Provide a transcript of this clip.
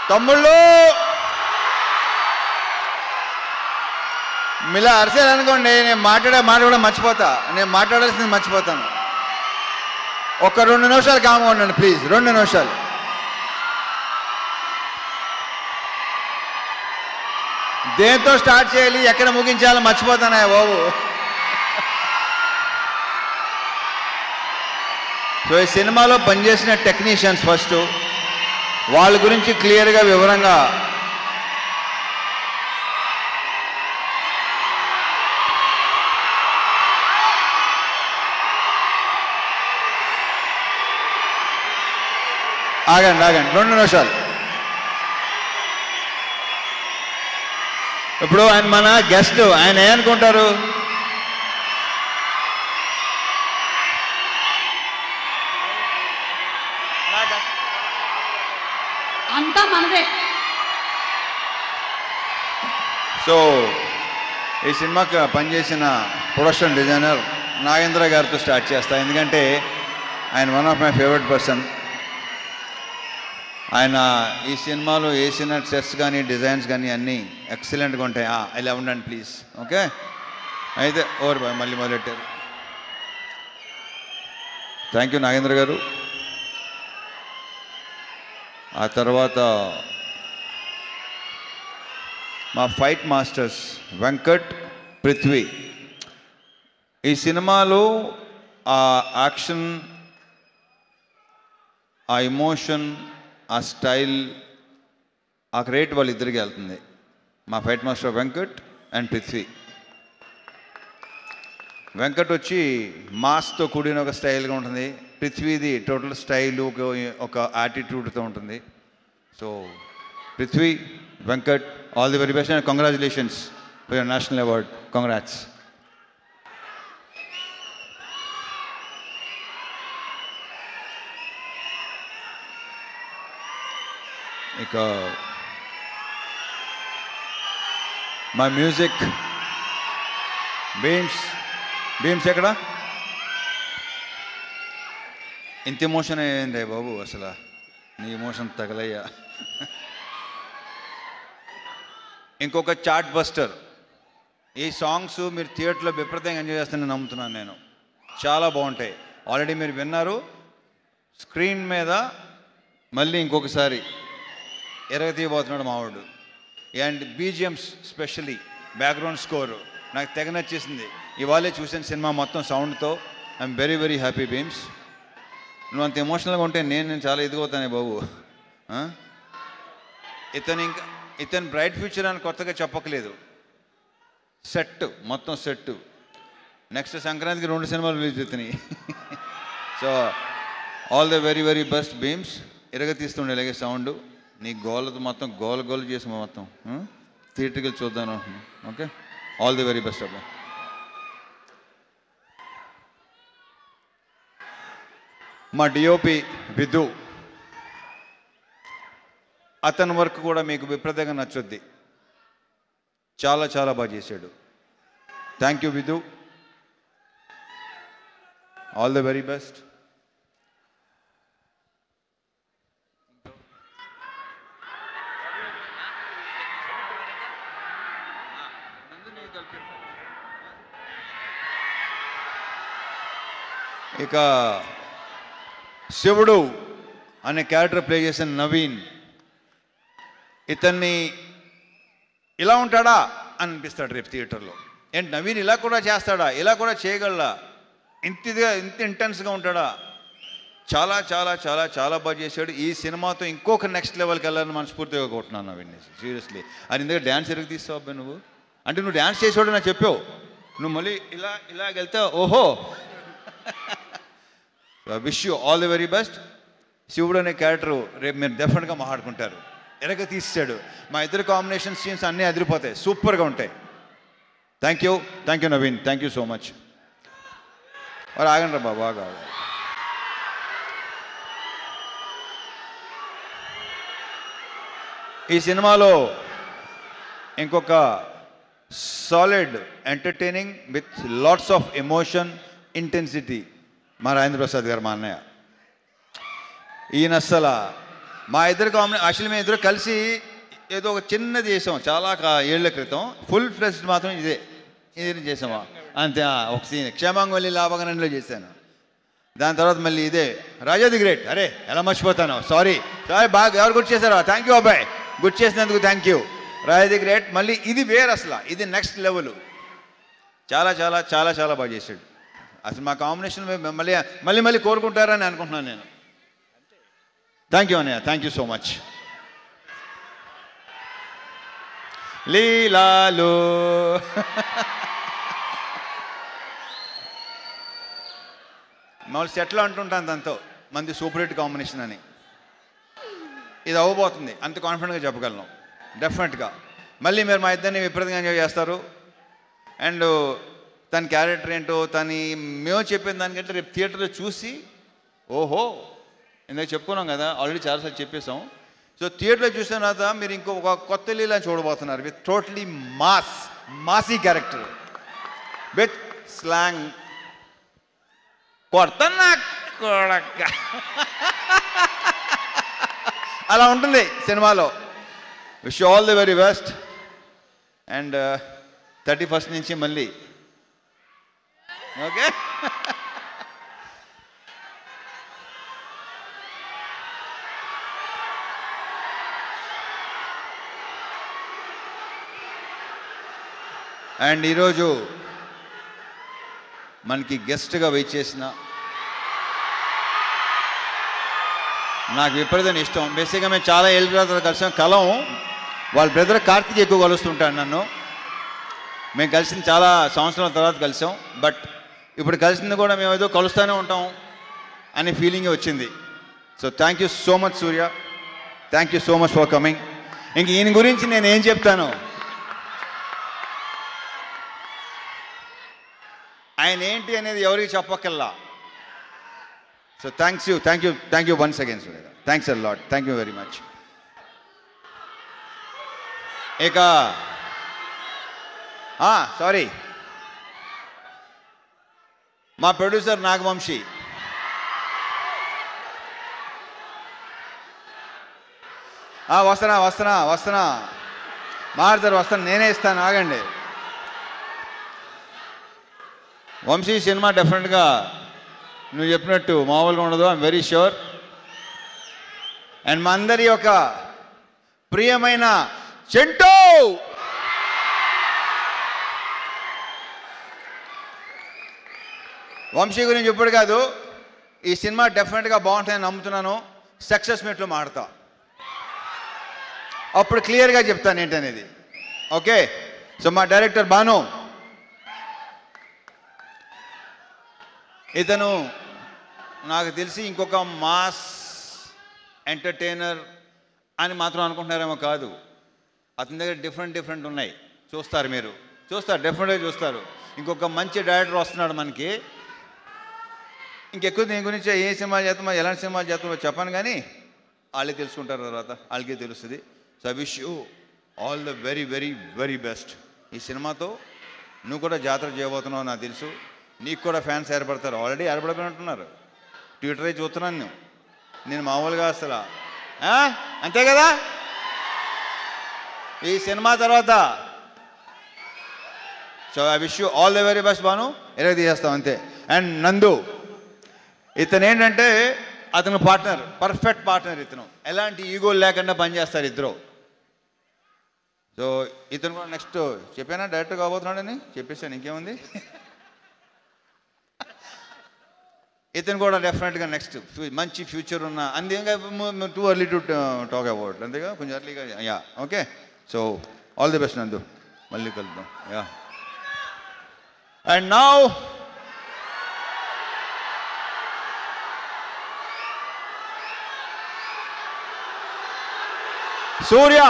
తమ్ముళ్ళు మీలా అరిసేయాలనుకోండి, నేను మాట్లాడే మాట కూడా మర్చిపోతా, నేను మాట్లాడాల్సింది మర్చిపోతాను. ఒక 2 నిమిషాలు కామ్గా ఉండండి ప్లీజ్, 2 నిమిషాలు. దేంతో స్టార్ట్ చేయాలి, ఎక్కడ ముగించాలో మర్చిపోతానా బాబు. సో ఈ సినిమాలో పనిచేసిన టెక్నీషియన్స్ ఫస్ట్, వాళ్ళ గురించి క్లియర్గా వివరంగా ఆగండి 2 నిమిషాలు. ఇప్పుడు ఆయన మన గెస్ట్, ఆయన ఏమనుకుంటారు, అంతా మనదే. సో ఈ సినిమాకి పనిచేసిన ప్రొడక్షన్ డిజైనర్ నాగేంద్ర గారితో స్టార్ట్ చేస్తా, ఎందుకంటే ఆయన one of my favourite person. ఆయన ఈ సినిమాలో వేసిన సెట్స్ కానీ డిజైన్స్ కానీ అన్నీ ఎక్సలెంట్గా ఉంటాయి. ఇలా ఉండండి ప్లీజ్. ఓకే, అయితే ఓవర్ బాయ్, మళ్ళీ మొదలెట్టారు. థ్యాంక్ యూ నాగేంద్ర గారు. ఆ తర్వాత మా ఫైట్ మాస్టర్స్ వెంకట్, పృథ్వీ. ఈ సినిమాలో ఆ యాక్షన్, ఆ ఎమోషన్, ఆ స్టైల్, ఆ క్రియేట్ వాళ్ళిద్దరికి వెళ్తుంది. మా fight master Venkat and Prithvi. Venkat వచ్చి మాస్తో కూడిన ఒక స్టైల్గా ఉంటుంది, పృథ్వీది టోటల్ స్టైలు ఒక యాటిట్యూడ్తో ఉంటుంది. So Prithvi, Venkat, all the very best and congratulations for your national award. Congrats. ఇక మా మ్యూజిక్ బీమ్స్ ఎక్కడ? ఇంత ఎమోషన్ అయ్యింది బాబు, అసలు నీ ఎమోషన్ తగలయ్యా. ఇంకొక చార్ట్ బస్టర్. ఈ సాంగ్స్ మీరు థియేటర్లో విపరీతంగా ఎంజాయ్ చేస్తానని నమ్ముతున్నాను నేను. చాలా బాగుంటాయి. ఆల్రెడీ మీరు విన్నారు. స్క్రీన్ మీద మళ్ళీ ఇంకొకసారి ఎరగతీయబోతున్నాడు మావాడు. And BGMs, specially background score నాకు తెగ నచ్చేసింది. ఇవాళే చూసిన సినిమా మొత్తం సౌండ్తో. I'm very very happy Bheems. నువ్వు అంత ఎమోషనల్గా ఉంటే నేను చాలా ఎదుగుతానే బాబు. ఇతను బ్రైట్ ఫ్యూచర్ అని కొత్తగా చెప్పకలేదు. సెట్, మొత్తం సెట్. నెక్స్ట్ సంక్రాంతికి 2 సినిమాలు రిలీజ్ అవుతున్నాయి. So all the very very best Bheems. ఎరగతీస్తుండే ఇలాగే సౌండ్. నీ గోలతో మొత్తం గోల చేసి మొత్తం థియేటర్కి చూద్దాను. Okay, all the very best అబ్బా. మా డిఓపి విధు, అతని వర్క్ కూడా మీకు విపరీతంగా నచ్చుద్ది. చాలా చాలా బాగా చేశాడు. Thank you Vidhu, all the very best. ఇక శివుడు అనే క్యారెక్టర్ ప్లే చేసిన నవీన్, ఇతన్ని ఇలా ఉంటాడా అని అనిపిస్తాడు రేపు థియేటర్లో. ఏంటి నవీన్ ఇలా కూడా చేస్తాడా, ఇలా కూడా చేయగలడా, ఇంత ఇంటెన్స్గా ఉంటాడా. చాలా చాలా చాలా చాలా బాగా చేశాడు. ఈ సినిమాతో ఇంకొక నెక్స్ట్ లెవెల్కి వెళ్ళాలని మనస్ఫూర్తిగా కొట్టున్నాను నవీన్. సీరియస్లీ. అది ఇందులో డ్యాన్స్ ఎరుగు తీస్తావు అబ్బాయి నువ్వు. అంటే నువ్వు డ్యాన్స్ చేసేవాడు నాకు చెప్పావు, నువ్వు మళ్ళీ ఇలాగెళ్తావు. ఓహో, wish you all the very best. శివుడు అనే క్యారెక్టరు రేపు మీరు డెఫినెట్గా మాట్లాడుకుంటారు. ఎరగ తీసాడు. మా ఇద్దరు కాంబినేషన్ సీన్స్ అన్నీ అదిరిపోతాయి, సూపర్గా ఉంటాయి. Thank you Naveen, thank you so much. మరి ఆగండి రా బాబు, బాగా ఈ సినిమాలో ఇంకొక solid entertaining with lots of emotion, intensity మా రాజేంద్ర ప్రసాద్ గారు, మా అన్నయ్య. ఈయన అస్సలు మా ఇద్దరు యాక్చువల్లీ మేము ఇద్దరు కలిసి ఏదో ఒక చిన్నది చేసాం చాలా ఏళ్ల క్రితం. ఫుల్ ఫ్లెజ్డ్ మాత్రం ఇది చేసామా అంతే. ఒక సీన్ క్షేమాంగవల్లి లాభగనంలో చేశాను. దాని తర్వాత మళ్ళీ ఇదే రాజా ది గ్రేట్. అరే ఎలా మర్చిపోతాను, సారీ బాగా ఎవరు గుర్తు చేశారో థ్యాంక్ యూ అబ్బాయి, గుర్తు చేసినందుకు thank you. Raja the great మళ్ళీ ఇది వేరు, అసలు ఇది నెక్స్ట్ లెవెల్. చాలా చాలా చాలా చాలా బాగా చేశాడు. అసలు మా కాంబినేషన్ మళ్ళీ మళ్ళీ మళ్ళీ కోరుకుంటారని అనుకుంటున్నాను నేను. థ్యాంక్ యూ అన్నయ్య, థ్యాంక్ యూ సో మచ్. లీలాలు మామూలు సెట్లో అంటుంటాను దాంతో మంది సూపర్ హిట్ కాంబినేషన్ అని. ఇది అవ్వబోతుంది, అంత కాన్ఫిడెంట్గా చెప్పగలను డెఫినెట్గా. మళ్ళీ మీరు మా ఇద్దరిని విపరీతంగా ఎంజాయ్ చేస్తారు. అండ్ తన క్యారెక్టర్ ఏంటో మేము చెప్పిన దానికంటే రేపు థియేటర్లో చూసి ఓహో ఇందాక చెప్పుకున్నాం కదా, ఆల్రెడీ చాలాసార్లు చెప్పేసాం. సో థియేటర్లో చూసిన తర్వాత మీరు ఇంకొక కొత్త లీలా చూడబోతున్నారు with totally massy character with slang. కొడతన్నా కొడక అలా ఉంటుంది సినిమాలో. Wish all the very best. And 31st నుంచి మళ్ళీ ఓకే. అండ్ ఈరోజు మనకి గెస్ట్గా వెయిట్ చేసిన నాకు విపరీతమైన ఇష్టం. బేసిక్గా మేము చాలా ఏళ్ళ తర్వాత కలిసాం. వాళ్ళ బ్రదర్ కార్తీక్ ఎక్కువ కలుస్తుంటాడు నన్ను. మేము కలిసిన చాలా సంవత్సరాల తర్వాత కలిసాం. బట్ ఇప్పుడు కలిసింది కూడా మేము ఏదో కలుస్తూనే ఉంటాం అనే ఫీలింగ్ వచ్చింది. So thank you so much Surya, thank you so much for coming. ఇంక ఈయన గురించి నేను ఏం చెప్తాను, ఆయన ఏంటి అనేది ఎవరికి చెప్పక్కల్లా. So thank you once again Surya, thanks a lot, thank you very much. ఇక సారీ మా ప్రొడ్యూసర్ నాగవంశీ, వస్తున్నా మారుతారు, వస్తాను, నేనే ఇస్తాను, ఆగండి. వంశీ సినిమా డెఫినెట్గా నువ్వు చెప్పినట్టు మామూలుగా ఉండదు, ఐఎమ్ వెరీ ష్యూర్. అండ్ మా అందరి యొక్క ప్రియమైన చెంటూ వంశీ గురించి ఇప్పుడు కాదు, ఈ సినిమా డెఫినెట్గా బాగుంటుందని నమ్ముతున్నాను. సక్సెస్ మీట్లో మాడతా, అప్పుడు క్లియర్గా చెప్తాను ఏంటనేది. ఓకే. సో మా డైరెక్టర్ భాను, ఇతను నాకు తెలిసి ఇంకొక మాస్ ఎంటర్టైనర్ అని మాత్రం అనుకుంటున్నారేమో కాదు. అతని దగ్గర డిఫరెంట్ ఉన్నాయి, చూస్తారు, మీరు చూస్తారు, డెఫినెట్గా చూస్తారు. ఇంకొక మంచి డైరెక్టర్ వస్తున్నాడు మనకి. ఇంకెక్కువ దీని గురించి ఏ సినిమాలు చేస్తామో ఎలాంటి సినిమాలు చేస్తామో చెప్పను, కానీ వాళ్ళే తెలుసుకుంటారు, తర్వాత వాళ్ళకే తెలుస్తుంది. So I wish you all the very very very best. ఈ సినిమాతో నువ్వు కూడా జాతర చేయబోతున్నావు నాకు తెలుసు. నీకు కూడా ఫ్యాన్స్ ఏర్పడతారు, ఆల్రెడీ ఏర్పడిపోయినట్టున్నారు. ట్విట్టర్ అయి చూస్తున్నాను నేను మామూలుగా అసలు, అంతే కదా. ఈ సినిమా తర్వాత so I wish you all the very best Bhanu. ఎలాగ తీసేస్తాం అంతే. అండ్ నందు, ఇతను ఏంటంటే అతను పార్ట్నర్, పర్ఫెక్ట్ పార్ట్నర్. ఇతను ఎలాంటి ఈగోలు లేకుండా పనిచేస్తారు ఇద్దరు. సో ఇతను కూడా నెక్స్ట్ చెప్పానా డైరెక్టర్ కాబోతున్నాడని చెప్పేసాను, ఇంకేముంది. ఇతను కూడా డెఫినెట్గా నెక్స్ట్ మంచి ఫ్యూచర్ ఉన్న, అంతేగా too early to talk about, అంతేగా కొంచెం ఎర్లీగా. Yeah okay. So all the best నందు, మళ్ళీ కలుద్దాం. యా. And now Surya.